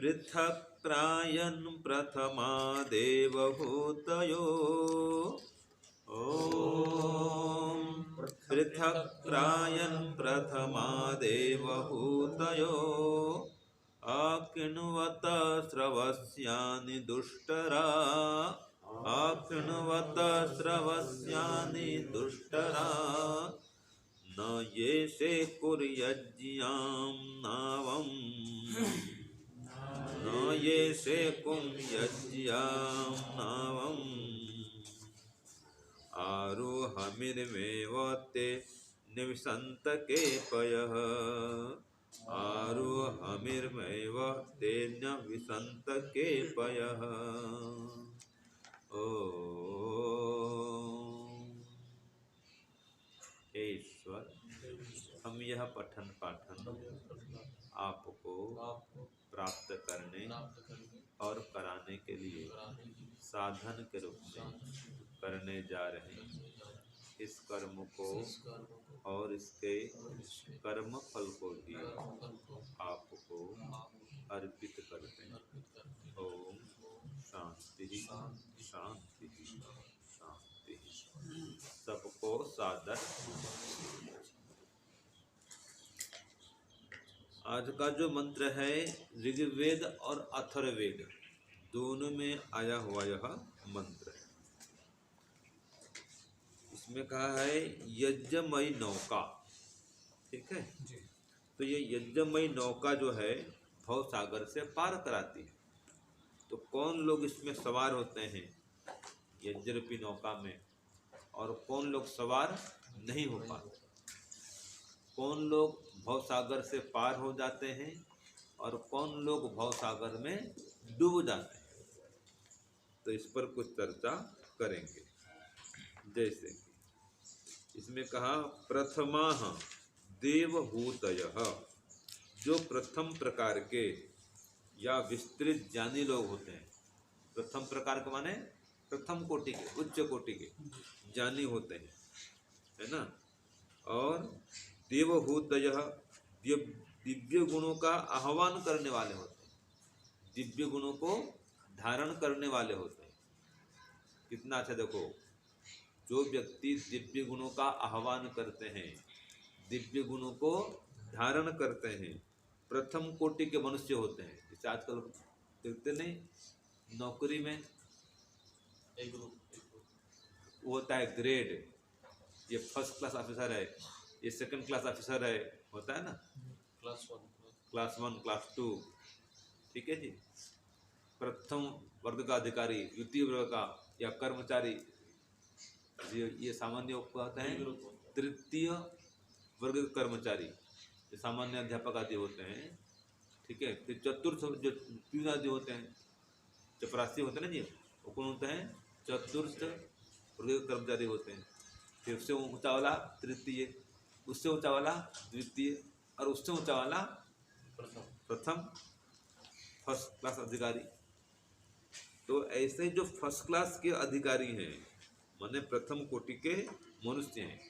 पृथक् प्रायन् प्रथमा देवहूतयो। ॐ पृथक् प्रायन् प्रथमा देवहूतयो आकृण्वत स्रवस्यानि दुष्टरा। आकृण्वत स्रवस्यानि दुष्टरा न येषे कुर्यज्ञां नावम्। न येषे कुर्यज्ञां नावम्। आरोहमिर्मेव ते निवसन्तके पयः। आरोहमिर्मेव ते निवसन्तके पयः। हे ईश्वर, हम यह पठन पाठन आपको प्राप्त करने और कराने के लिए साधन के रूप में करने जा रहे हैं। इस कर्म को और इसके कर्म फल को भी आपको अर्पित करते हैं। ओम शांति शांति शांति। सबको सादर। आज का जो मंत्र है ऋग्वेद और अथर्ववेद दोनों में आया हुआ यह मंत्र है। इसमें कहा है यज्ञमयी नौका। ठीक है जी। तो ये यज्ञमयी नौका जो है भव सागर से पार कराती है। तो कौन लोग इसमें सवार होते हैं यज्ञरूपी नौका में, और कौन लोग सवार नहीं हो पाते। कौन लोग भवसागर से पार हो जाते हैं और कौन लोग भवसागर में डूब जाते हैं। तो इस पर कुछ चर्चा करेंगे। जैसे इसमें कहा प्रथमाः देवहूतयः, जो प्रथम प्रकार के या विस्तृत ज्ञानी लोग होते हैं। प्रथम प्रकार के माने प्रथम कोटि के, उच्च कोटि के ज्ञानी होते हैं, है ना। और देवहूतयः दिव्य गुणों का आह्वान करने वाले होते हैं, दिव्य गुणों को धारण करने वाले होते हैं। कितना अच्छा देखो, जो व्यक्ति दिव्य गुणों का आह्वान करते हैं, दिव्य गुणों को धारण करते हैं, प्रथम कोटि के मनुष्य होते हैं। जैसे आजकल देखते नहीं नौकरी में एक वो होता है ग्रेड, ये फर्स्ट क्लास ऑफिसर है, ये सेकंड क्लास ऑफिसर है, होता है ना, क्लास 1 क्लास 2। ठीक है जी। प्रथम वर्ग का अधिकारी, द्वितीय वर्ग का या कर्मचारी, ये सामान्य होता है। तृतीय वर्ग के कर्मचारी ये सामान्य अध्यापक आदि होते हैं। ठीक है। फिर चतुर्थ जो प्यून आदि होते हैं, चपरासी होते हैं ना जी, वो कौन होते हैं, चतुर्थ वर्ग के कर्मचारी होते हैं। फिर उससे ऊंचा वाला तृतीय, उससे ऊंचा वाला द्वितीय, और उससे ऊंचा वाला प्रथम फर्स्ट क्लास अधिकारी। तो ऐसे जो फर्स्ट क्लास के अधिकारी हैं माने प्रथम कोटि के मनुष्य हैं।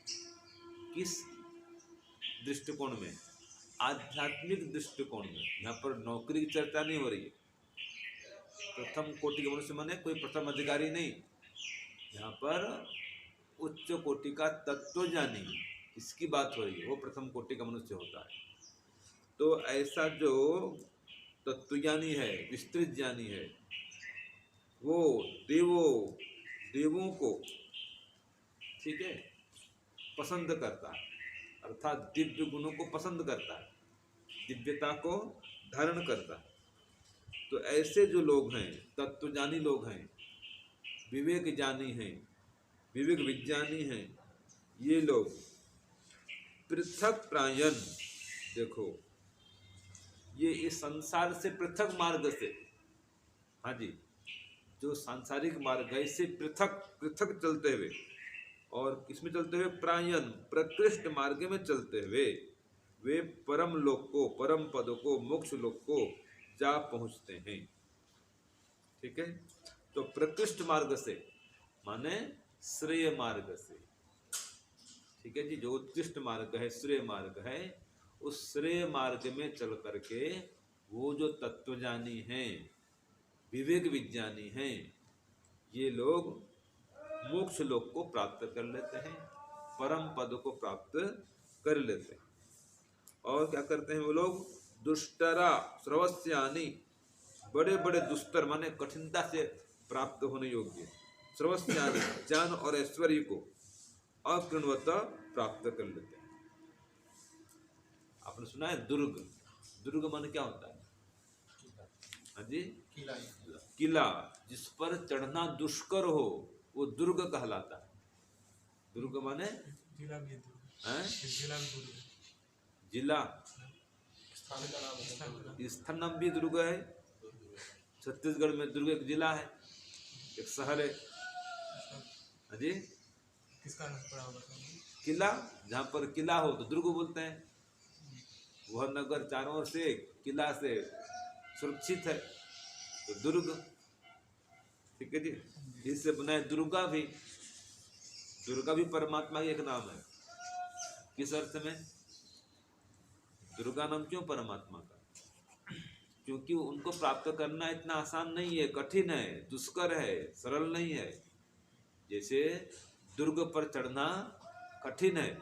किस दृष्टिकोण में, आध्यात्मिक दृष्टिकोण में। यहाँ पर नौकरी की चर्चा नहीं हो रही है। प्रथम कोटि के मनुष्य माने कोई प्रथम अधिकारी नहीं, यहाँ पर उच्च कोटि का तत्वज्ञानी, इसकी बात हो रही है। वो प्रथम कोटि का मनुष्य होता है। तो ऐसा जो तत्वज्ञानी है, विस्तृत ज्ञानी है, वो देवों को, ठीक है, पसंद करता है, अर्थात दिव्य गुणों को पसंद करता है, दिव्यता को धारण करता है। तो ऐसे जो लोग हैं, तत्वज्ञानी लोग हैं, विवेक ज्ञानी हैं, विवेक विज्ञानी हैं, ये लोग पृथक प्रायन, देखो ये इस संसार से पृथक मार्ग से, हाँ जी, जो सांसारिक मार्ग है इससे पृथक पृथक चलते हुए, और किसमें चलते हुए, प्रायन प्रकृष्ट मार्ग में चलते हुए वे परम लोक को, परम पद को, मोक्ष लोक को जा पहुंचते हैं। ठीक है। तो प्रकृष्ट मार्ग से माने श्रेय मार्ग से। ठीक है जी। जो उत्कृष्ट मार्ग है, श्रेय मार्ग है, उस श्रेय मार्ग में चल करके वो जो तत्वज्ञानी हैं, विवेक विज्ञानी हैं, ये लोग मोक्ष लोक को प्राप्त कर लेते हैं, परम पद को प्राप्त कर लेते हैं। और क्या करते हैं वो लोग? दुष्टरा श्रवस्यानि, बड़े बड़े दुष्टर माने कठिनता से प्राप्त होने योग्य, श्रवस्यानि ज्ञान और ऐश्वर्य को अकृणवत प्राप्त कर लेते हैं। आपने सुना है दुर्ग? दुर्ग माने क्या होता है? हाँ जी, किला। जिस पर चढ़ना दुष्कर हो वो दुर्ग कहलाता है। दुर्ग माने जिला, स्थान नाम भी दुर्ग है। छत्तीसगढ़ में दुर्ग एक जिला है, एक शहर है। हाँ जी, किसका नाम पड़ा होगा? किला, जहाँ पर किला हो तो दुर्ग बोलते हैं। वह नगर चारों ओर से किला से सुरक्षित है तो दुर्ग। ठीक है जी। इससे बना है दुर्गा भी। दुर्गा भी परमात्मा की एक नाम है। किस अर्थ में? दुर्गा नाम क्यों परमात्मा का? क्योंकि उनको प्राप्त करना इतना आसान नहीं है, कठिन है, दुष्कर है, सरल नहीं है। जैसे दुर्ग पर चढ़ना कठिन है,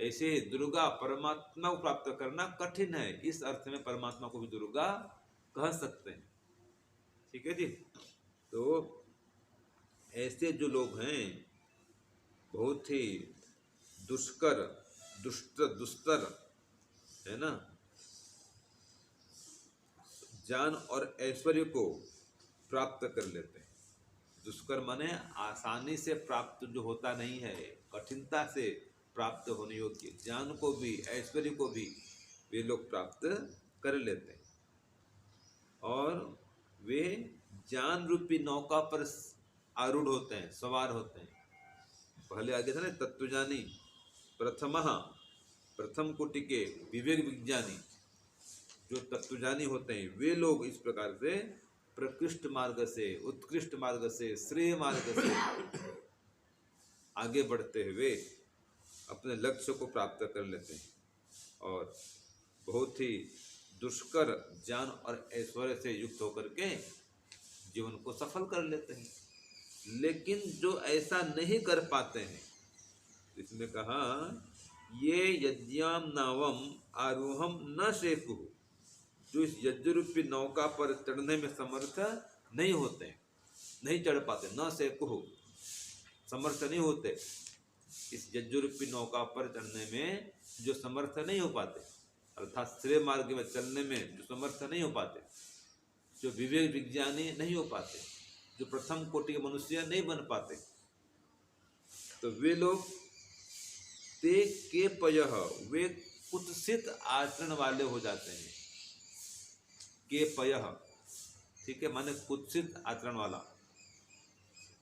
ऐसे ही दुर्गा परमात्मा को प्राप्त करना कठिन है। इस अर्थ में परमात्मा को भी दुर्गा कह सकते हैं। ठीक है जी। तो ऐसे जो लोग हैं बहुत ही दुष्कर, दुस्तर है ना, ज्ञान और ऐश्वर्य को प्राप्त कर लेते हैं। दुष्कर माने आसानी से प्राप्त जो होता नहीं है, कठिनता से प्राप्त होने योग्य ज्ञान को भी ऐश्वर्य को भी वे लोग प्राप्त कर लेते हैं। और वे ज्ञान रूपी नौका पर आरूढ़ होते हैं, सवार होते हैं। पहले आगे था ना तत्वज्ञानी, प्रथम कोटि के विवेक विज्ञानी जो तत्वज्ञानी होते हैं, वे लोग इस प्रकार से प्रकृष्ट मार्ग से, उत्कृष्ट मार्ग से, श्रेय मार्ग से आगे बढ़ते हुए अपने लक्ष्य को प्राप्त कर लेते हैं और बहुत ही दुष्कर ज्ञान और ऐश्वर्य से युक्त होकर के जीवन को सफल कर लेते हैं। लेकिन जो ऐसा नहीं कर पाते हैं, इसमें कहा ये यज्ञाम नावम आरोहम न शेकु, जो इस यज्ञ रूपी नौका पर चढ़ने में समर्थ नहीं होते, नहीं चढ़ पाते, न शेकु समर्थ नहीं होते, इस यज्ञ रूपी नौका पर चढ़ने में जो समर्थ नहीं हो पाते, अर्थात श्रेय मार्ग में चलने में जो समर्थ नहीं हो पाते, जो विवेक विज्ञानी नहीं हो पाते, जो प्रथम कोटि के मनुष्य नहीं बन पाते, तो वे लोग ते के पयः, वे कुत्सित आचरण वाले हो जाते हैं। के पयः, ठीक है, माने कुत्सित आचरण वाला।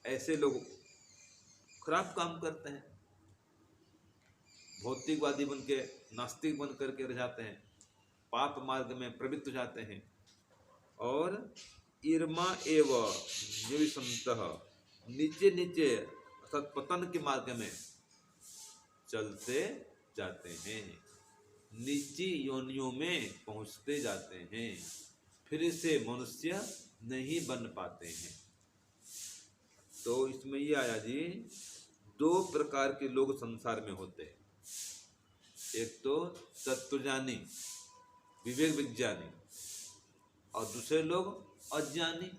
ऐसे लोग खराब काम करते हैं, भौतिकवादी बन के, नास्तिक बन करके रह जाते हैं, पाप मार्ग में प्रवृत्त हो जाते हैं और इर्मा एव निविसन्तः, नीचे नीचे अर्थात पतन के मार्ग में चलते जाते हैं, नीची योनियों में पहुंचते जाते हैं, फिर से मनुष्य नहीं बन पाते हैं। तो इसमें ये आया जी, दो प्रकार के लोग संसार में होते हैं। एक तो तत्वज्ञानी, विवेक विज्ञानी, और दूसरे लोग अज्ञानी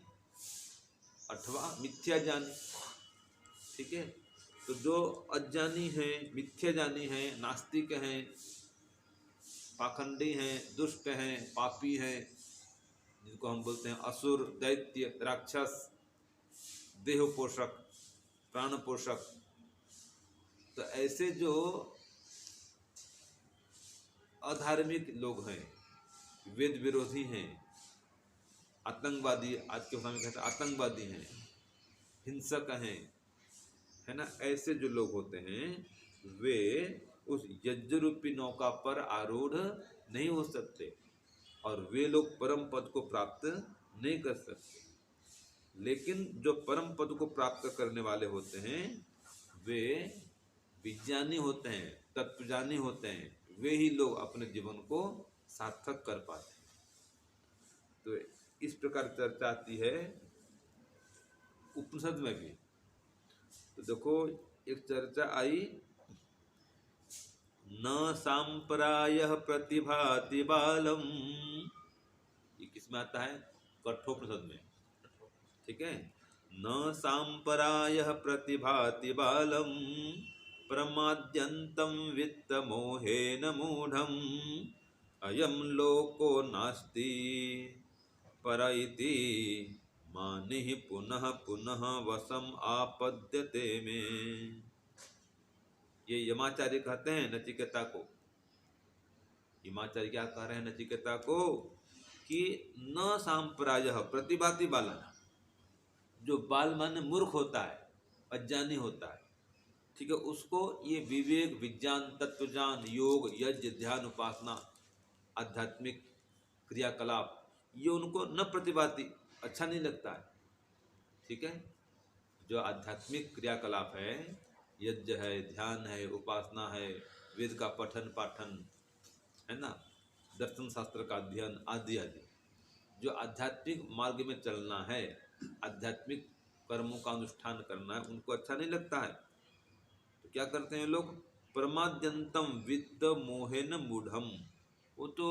अथवा मिथ्या ज्ञानी। ठीक है। तो जो अज्ञानी हैं, मिथ्या ज्ञानी हैं, नास्तिक हैं, पाखंडी हैं, दुष्ट हैं, पापी हैं, जिनको हम बोलते हैं असुर, दैत्य, राक्षस, देह पोषक, प्राण पोषक, तो ऐसे जो अधार्मिक लोग हैं, वेद विरोधी हैं, आतंकवादी, आज के समय में कहते हैं आतंकवादी हैं, हिंसक हैं, है ना, ऐसे जो लोग होते हैं वे उस यज्ञ रूपी नौका पर आरूढ़ नहीं हो सकते और वे लोग परम पद को प्राप्त नहीं कर सकते। लेकिन जो परम पद को प्राप्त करने वाले होते हैं वे विज्ञानी होते हैं, तत्वज्ञानी होते हैं, वे ही लोग अपने जीवन को सार्थक कर पाते हैं। तो इस प्रकार चर्चा आती है उपनिषद में भी। तो देखो एक चर्चा आई, न सांप्रायः प्रतिभाति बालम, ये किसमें आता है? कठोपनिषद में, ठीक है। न सांप्रायः प्रतिभाति बालम प्रमाद्यन्तं वित्तमोहेन मूढम् अयं लोको नास्ति पर इति मानिः पुनः पुनः वशम आपद्यते में। ये यमाचार्य कहते हैं नचिकेता को। यमाचार्य क्या कह रहे हैं नचिकेता को कि न सांप्रायः प्रतिभाति बालन, जो बाल माने मूर्ख होता है, अज्ञानी होता है, ठीक है, उसको ये विवेक, विज्ञान, तत्वज्ञान, योग, यज्ञ, ध्यान, उपासना, आध्यात्मिक क्रियाकलाप, ये उनको न प्रतिभाती, अच्छा नहीं लगता है, ठीक है। जो आध्यात्मिक क्रियाकलाप है, यज्ञ है, ध्यान है, उपासना है, वेद का पठन पाठन है ना, दर्शन शास्त्र का अध्ययन आदि आदि, जो आध्यात्मिक मार्ग में चलना है, आध्यात्मिक कर्मों का अनुष्ठान करना है, उनको अच्छा नहीं लगता है। तो क्या करते हैं लोग? प्रमाद्यंतम वित्त मोहेन मूढ़म, वो तो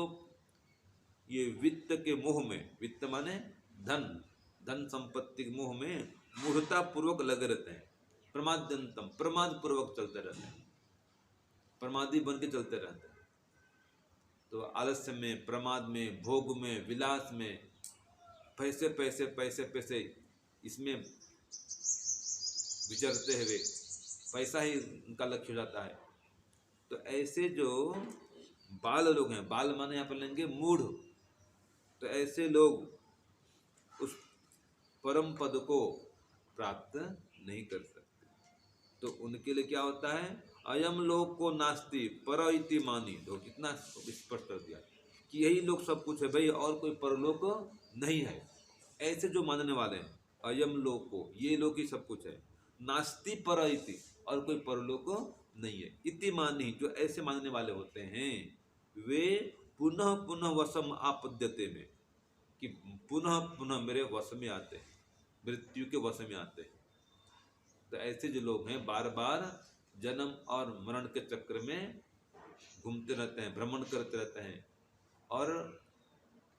ये वित्त के मोह में, वित्त माने धन, धन संपत्ति के मोह में मूढ़ता पूर्वक लगे रहते हैं। प्रमाद्यंतम, प्रमाद पूर्वक चलते रहते हैं, प्रमादी बन के चलते रहते हैं। तो आलस्य में, प्रमाद में, भोग में, विलास में, पैसे पैसे पैसे पैसे, इसमें विचरते हुए पैसा ही उनका लक्ष्य हो जाता है। तो ऐसे जो बाल लोग हैं, बाल माने यहाँ पर लेंगे मूढ़, तो ऐसे लोग उस परम पद को प्राप्त नहीं कर सकते। तो उनके लिए क्या होता है? अयम लोक को नास्ति पर इति मानी। तो कितना स्पष्ट कर दिया कि यही लोग सब कुछ है भाई, और कोई परलोक नहीं है। ऐसे जो मानने वाले हैं अयम लोक को, ये लोग ही सब कुछ है, नास्ति पर इति, और कोई परलोक नहीं है, इति मानी, जो ऐसे मानने वाले होते हैं वे पुनः पुनः वशम आपद्यते में, कि पुनः पुनः मेरे वश में आते हैं, मृत्यु के वश में आते हैं। तो ऐसे जो लोग हैं बार बार जन्म और मरण के चक्र में घूमते रहते हैं, भ्रमण करते रहते हैं, और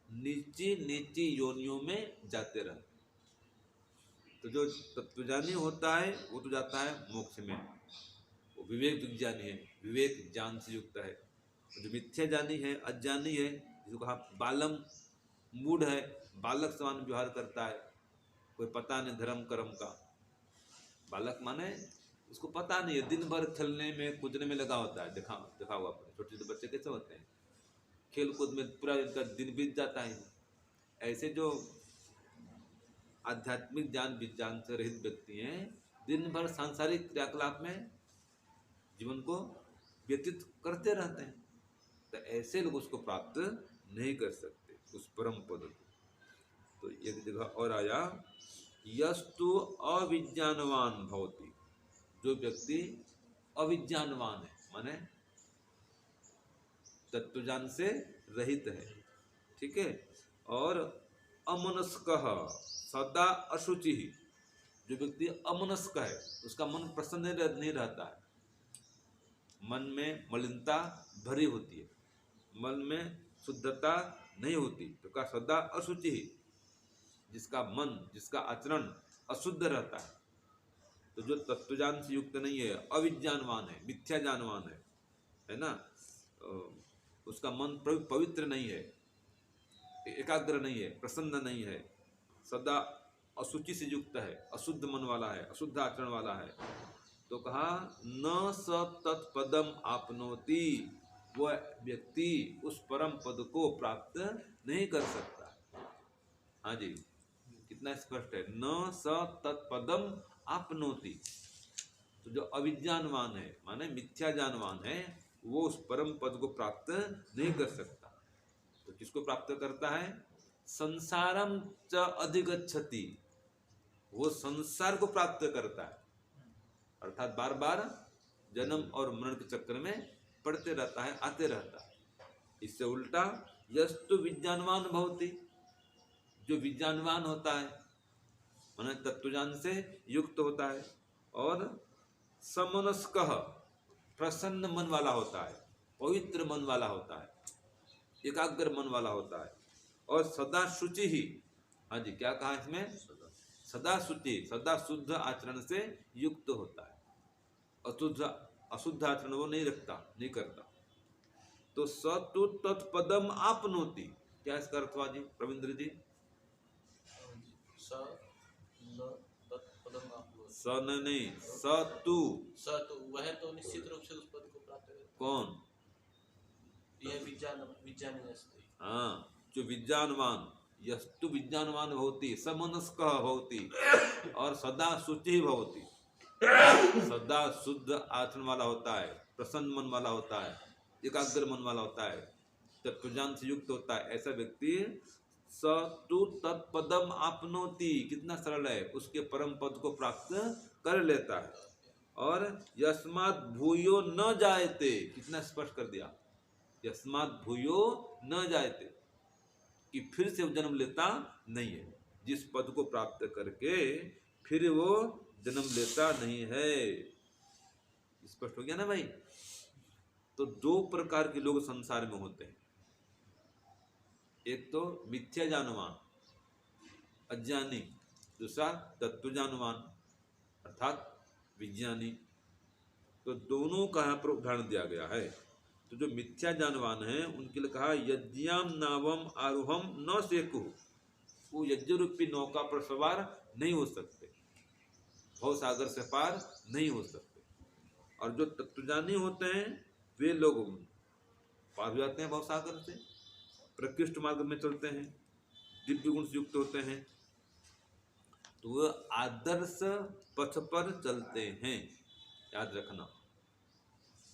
नीची नीची योनियों में जाते रहते हैं। तो जो तत्वज्ञानी होता है वो तो जाता है मोक्ष में, वो विवेक विज्ञानी है, विवेक ज्ञान से युक्त है। जो मिथ्या जानी है, अज्ञानी है, जिसको कहा बालम, मूढ़ है, बालक समान व्यवहार करता है, कोई पता नहीं धर्म कर्म का। बालक माने उसको पता नहीं है, दिन भर खेलने में कूदने में लगा होता है। देखा हुआ आपने, छोटे छोटे बच्चे कैसे होते हैं, खेल कूद में पूरा इनका दिन बीत जाता है। ऐसे जो आध्यात्मिक ज्ञान विज्ञान से रहित व्यक्ति हैं, दिन भर सांसारिक क्रियाकलाप में जीवन को व्यतीत करते रहते हैं। तो ऐसे लोग उसको प्राप्त नहीं कर सकते, उस परम पद को। तो एक जगह और आया, यस्तु अविज्ञानवान भवति, जो व्यक्ति अविज्ञानवान है माने तत्वज्ञान से रहित है, ठीक है, और अमनस्कः सदा अशुचि, जो व्यक्ति अमनस्क है, उसका मन प्रसन्न नहीं रहता है, मन में मलिनता भरी होती है, मन में शुद्धता नहीं होती, तो का सदा अशुचि, जिसका मन, जिसका आचरण अशुद्ध रहता है। तो जो तत्वज्ञान से युक्त नहीं है, अविज्ञानवान है, मिथ्या ज्ञानवान है ना, उसका मन पवित्र नहीं है, एकाग्र नहीं है, प्रसन्न नहीं है, सदा अशुचि से युक्त है, अशुद्ध मन वाला है, अशुद्ध आचरण वाला है। तो कहा न स तत्पदम आपनोति, वह व्यक्ति उस परम पद को प्राप्त नहीं कर सकता। हाँ जी, कितना स्पष्ट है, न स तत्पदम आपनोति। तो जो अविज्ञानवान है माने मिथ्या ज्ञानवान है, वो उस परम पद को प्राप्त नहीं कर सकता। तो किसको प्राप्त करता है? संसारम च अधिगच्छति, वो संसार को प्राप्त करता है, अर्थात बार बार जन्म और मरण के चक्र में पड़ते रहता है, आते रहता है। इससे उल्टा यस्तु विज्ञानवान भवति, जो विज्ञानवान होता है, माने तत्वज्ञान से युक्त होता है, और समनस्कः, प्रसन्न मन वाला होता है, पवित्र मन वाला होता है, एकाग्र मन वाला होता है, और सदा शुचि ही, हाँ जी क्या कहा इसमें, सदा शुचि, सदा शुद्ध आचरण से युक्त होता है, अशुद्ध आचरण वो नहीं रखता, नहीं करता। तो स तो तत्पदम आपनोति, क्या इसका अर्थ हुआ जी रविंद्र जी? स नहीं, स तू, वह तो निश्चित रूप से उस पद को प्राप्त करेगा। कौन? यह विज्ञानी अस्ति। हाँ, जो विज्ञानवान, यस्तु विज्ञानवान भवति, समनस्कः भवति, और सदा शुचि भवति, सदा शुद्ध आचरण वाला होता है, प्रसन्न मन वाला होता है, एकाग्र मन वाला होता है, तत्वज्ञान से युक्त होता है, ऐसा व्यक्ति स तु तत्पदम आपनोति, कितना सरल है, उसके परम पद को प्राप्त कर लेता है। और यस्मात् भूयो न जायते, कितना स्पष्ट कर दिया, यस्मात् भूयो न जायते, कि फिर से वो जन्म लेता नहीं है, जिस पद को प्राप्त करके फिर वो जन्म लेता नहीं है। स्पष्ट हो गया ना भाई? तो दो प्रकार के लोग संसार में होते हैं, एक तो मिथ्या जानवान अज्ञानी, दूसरा तत्व जानवान अर्थात विज्ञानी। तो दोनों का यहाँ पर उदाहरण दिया गया है। तो जो मिथ्या जानवान है उनके लिए कहा यज्ञाम नावम आरोहम न सेकु, वो यज्ञ रूपी नौका पर सवार नहीं हो सकते, भव सागर से पार नहीं हो सकते। और जो तत्वज्ञानी होते हैं वे लोग पार हो जाते हैं भव सागर से, प्रकृष्ट मार्ग में चलते हैं, दिव्य गुण से युक्त होते हैं, तो वो आदर्श पथ पर चलते हैं। याद रखना,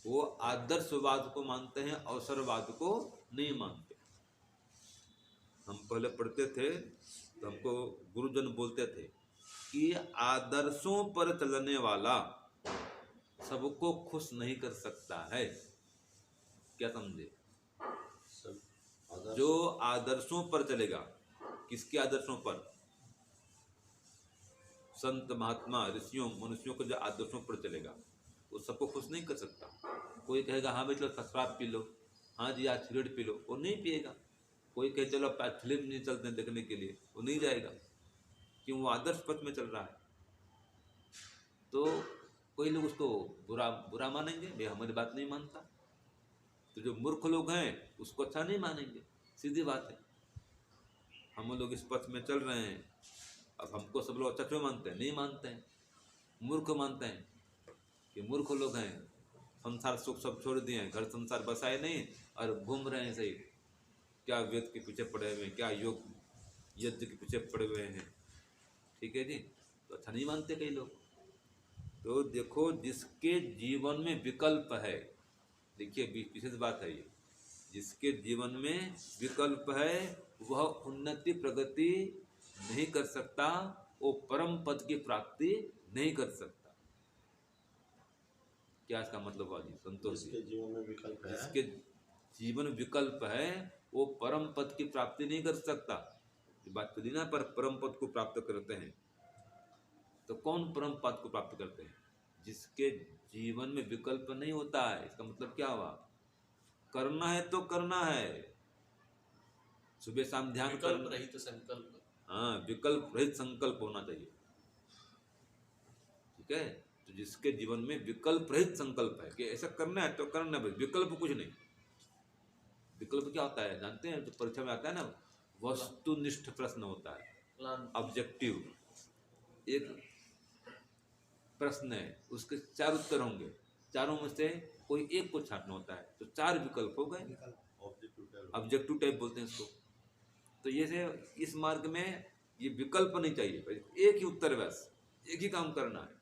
वो आदर्शवाद को मानते हैं, अवसरवाद को नहीं मानते। हम पहले पढ़ते थे तो हमको गुरुजन बोलते थे कि आदर्शों पर चलने वाला सबको खुश नहीं कर सकता है। क्या समझे? जो आदर्शों पर चलेगा, किसके आदर्शों पर? संत महात्मा ऋषियों मनुष्यों के जो आदर्शों पर चलेगा वो सबको खुश नहीं कर सकता। कोई कहेगा हाँ भाई चलो शराब पी लो, हाँ जी आज सिगरेट पी लो, वो नहीं पिएगा। कोई कहे चलो आज फिल्म नहीं चलते हैं देखने के लिए, वो नहीं जाएगा, क्यों? वो आदर्श पथ में चल रहा है। तो कोई लोग उसको बुरा मानेंगे, भाई हमारी बात नहीं मानता। तो जो मूर्ख लोग हैं उसको अच्छा नहीं मानेंगे, सीधी बात है। हम लोग इस पथ में चल रहे हैं, अब हमको सब लोग अच्छा क्यों मानते हैं? नहीं मानते हैं, मूर्ख मानते हैं कि मूर्ख लोग हैं, संसार सुख सब छोड़ दिए हैं, घर संसार बसाए नहीं और घूम रहे हैं सही, क्या वेद के पीछे पड़े हुए हैं, क्या योग यज्ञ के पीछे पड़े हुए हैं। ठीक है जी, तो अच्छा नहीं मानते कई लोग। तो देखो जिसके जीवन में विकल्प है, देखिए विशेष बात है ये, जिसके जीवन में विकल्प है वह उन्नति प्रगति नहीं कर सकता, वो परम पद की प्राप्ति नहीं कर सकता। क्या इसका मतलब हुआ जी संतोष जी? जिसके जीवन में विकल्प है, जिसके जीवन विकल्प है वो परम पद की प्राप्ति नहीं कर सकता। बात तो दी ना, पर परम पद को प्राप्त करते हैं। तो कौन परम पद को प्राप्त करते हैं? जिसके जीवन में विकल्प नहीं होता है। इसका मतलब क्या हुआ? करना है तो करना है, सुबह शाम ध्यान विकल्प रहित संकल्प। हाँ, विकल्प रहित संकल्प होना चाहिए। ठीक है, तो जिसके जीवन में विकल्प रहित संकल्प है कि ऐसा करना है तो करना है, विकल्प कुछ नहीं। विकल्प क्या होता है जानते हैं? जो परीक्षा में आता है ना, वस्तुनिष्ठ प्रश्न होता है, ऑब्जेक्टिव। एक प्रश्न है, उसके 4 उत्तर होंगे, चारों में से कोई एक को छांटना होता है, तो 4 विकल्प हो गए, ऑब्जेक्टिव टाइप बोलते हैं इसको। तो ये से इस मार्ग में ये विकल्प नहीं चाहिए, एक ही उत्तर, बस एक ही काम करना है,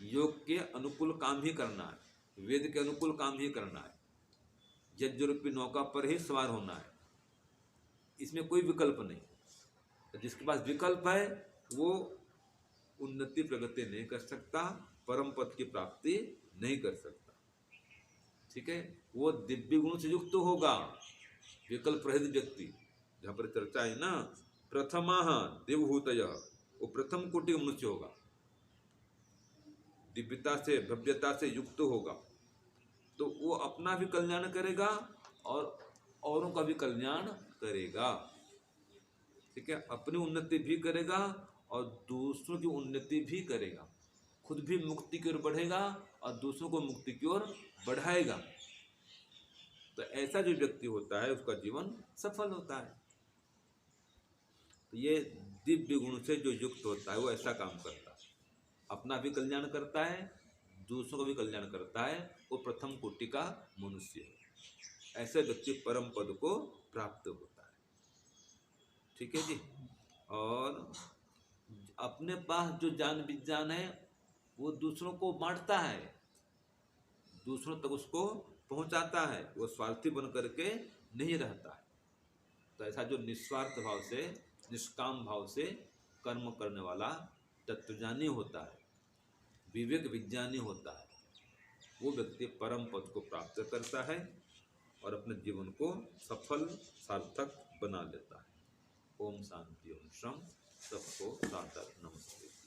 योग के अनुकूल काम ही करना है, वेद के अनुकूल काम ही करना है, यज्ञ रूपी नौका पर ही सवार होना है, इसमें कोई विकल्प नहीं। तो जिसके पास विकल्प है वो उन्नति प्रगति नहीं कर सकता, परम पद की प्राप्ति नहीं कर सकता। ठीक है, वो दिव्य गुण से युक्त होगा, विकल्प रहित व्यक्ति। जहाँ पर चर्चा है ना, प्रथमा देवहूतय, वो प्रथम कोटि का मनुष्य होगा, दिव्यता से भव्यता से युक्त होगा, तो वो अपना भी कल्याण करेगा और औरों का भी कल्याण करेगा। ठीक है, अपनी उन्नति भी करेगा और दूसरों की उन्नति भी करेगा, खुद भी मुक्ति की ओर बढ़ेगा और दूसरों को मुक्ति की ओर बढ़ाएगा। तो ऐसा जो व्यक्ति होता है उसका जीवन सफल होता है। तो ये दिव्य गुण से जो युक्त होता है वो ऐसा काम करता है, अपना भी कल्याण करता है, दूसरों का भी कल्याण करता है, वो प्रथम कोटि का मनुष्य है। ऐसे व्यक्ति परम पद को प्राप्त होता है। ठीक है जी। और अपने पास जो ज्ञान विज्ञान है वो दूसरों को बांटता है, दूसरों तक उसको पहुंचाता है, वो स्वार्थी बन करके नहीं रहता है। तो ऐसा जो निस्वार्थ भाव से, निष्काम भाव से कर्म करने वाला तत्वज्ञानी होता है, विवेक विज्ञानी होता है, वो व्यक्ति परम पद को प्राप्त करता है और अपने जीवन को सफल सार्थक बना लेता है। ओम शांति ओम शम। सबको सादर नमस्ते।